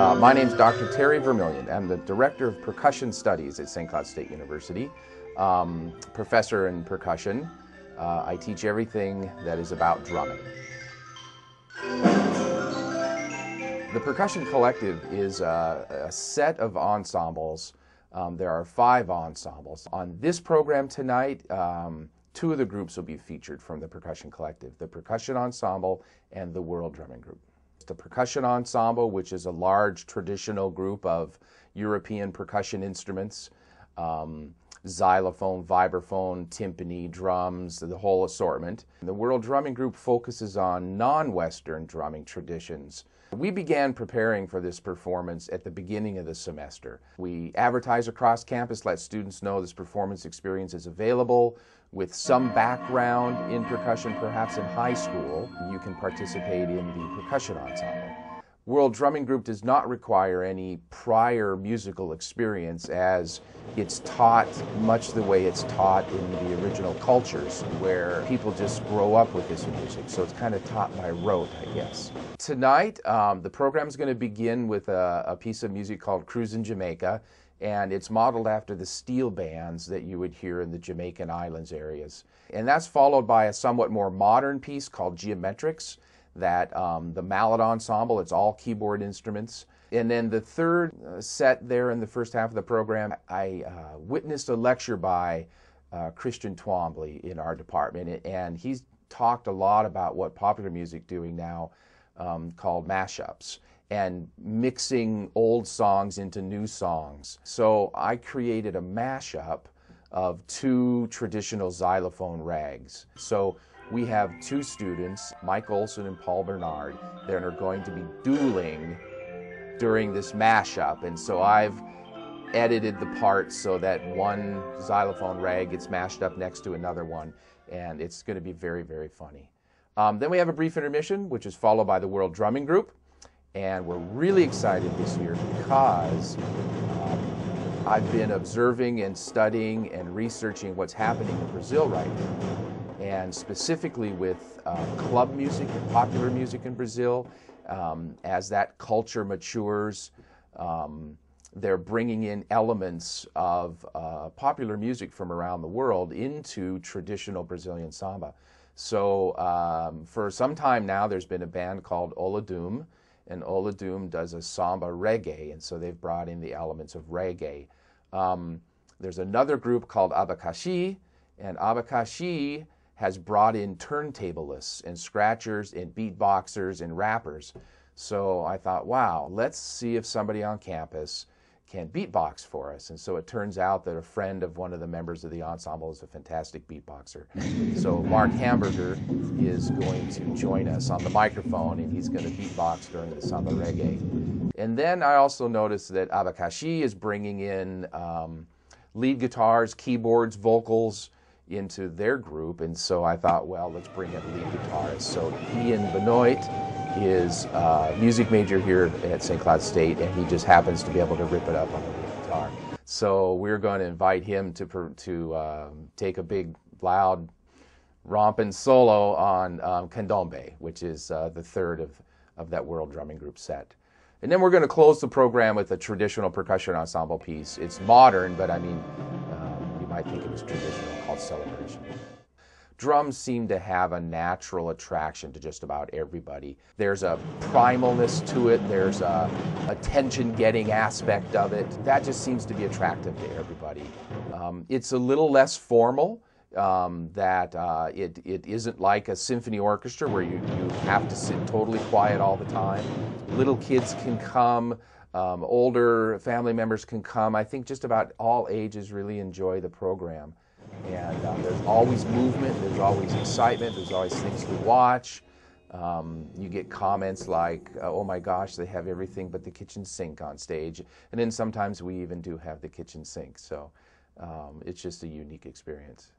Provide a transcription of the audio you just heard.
My name is Dr. Terry Vermillion. I'm the Director of Percussion Studies at St. Cloud State University, professor in percussion. I teach everything that is about drumming. The Percussion Collective is a set of ensembles. There are 5 ensembles. On this program tonight, 2 of the groups will be featured from the Percussion Collective, the Percussion Ensemble and the World Drumming Group. The Percussion Ensemble, which is a large traditional group of European percussion instruments, xylophone, vibraphone, timpani, drums, the whole assortment. The World Drumming Group focuses on non-Western drumming traditions. We began preparing for this performance at the beginning of the semester. We advertise across campus, let students know this performance experience is available. With some background in percussion, perhaps in high school, you can participate in the percussion ensemble. World Drumming Group does not require any prior musical experience, as it's taught much the way it's taught in the original cultures, where people just grow up with this music. So it's kind of taught by rote, I guess. Tonight, the program is going to begin with a piece of music called Cruisin' Jamaica, and it's modeled after the steel bands that you would hear in the Jamaican Islands areas. And that's followed by a somewhat more modern piece called Geometrics, that the mallet ensemble, it's all keyboard instruments. And then the third set there in the first half of the program, I witnessed a lecture by Christian Twombly in our department, and he's talked a lot about what popular music doing now called mashups, and mixing old songs into new songs. So I created a mashup of 2 traditional xylophone rags. So we have 2 students, Mike Olson and Paul Bernard, that are going to be dueling during this mashup. And so I've edited the parts so that one xylophone rag gets mashed up next to another one, and it's going to be very, very funny. Then we have a brief intermission, which is followed by the World Drumming Group. And we're really excited this year because I've been observing and studying and researching what's happening in Brazil right now. And specifically with club music and popular music in Brazil, as that culture matures, they're bringing in elements of popular music from around the world into traditional Brazilian samba. So for some time now, there's been a band called Olodum, and Olodum does a samba reggae, and so they've brought in the elements of reggae. There's another group called Abacaxi, and Abacaxi has brought in turntablists and scratchers and beatboxers and rappers. So I thought, wow, let's see if somebody on campus can beatbox for us. And so it turns out that a friend of one of the members of the ensemble is a fantastic beatboxer. So Mark Hamburger is going to join us on the microphone, and he's going to beatbox during the samba reggae. And then I also noticed that Abacaxi is bringing in lead guitars, keyboards, vocals into their group, and so I thought, well, let's bring in lead guitarist. So Ian Benoit is a music major here at St. Cloud State, and he just happens to be able to rip it up on the lead guitar. So we're going to invite him to take a big, loud, romping solo on Candombe, which is the third of that World Drumming Group set. And then we're going to close the program with a traditional percussion ensemble piece. It's modern, but I mean, you might think it was traditional, called Celebration. Drums seem to have a natural attraction to just about everybody. There's a primalness to it, there's a attention-getting aspect of it. That just seems to be attractive to everybody. It's a little less formal, it isn't like a symphony orchestra where you have to sit totally quiet all the time. Little kids can come, older family members can come. I think just about all ages really enjoy the program. And there's always movement, there's always excitement, there's always things to watch. You get comments like, oh my gosh, they have everything but the kitchen sink on stage. And then sometimes we even do have the kitchen sink. So it's just a unique experience.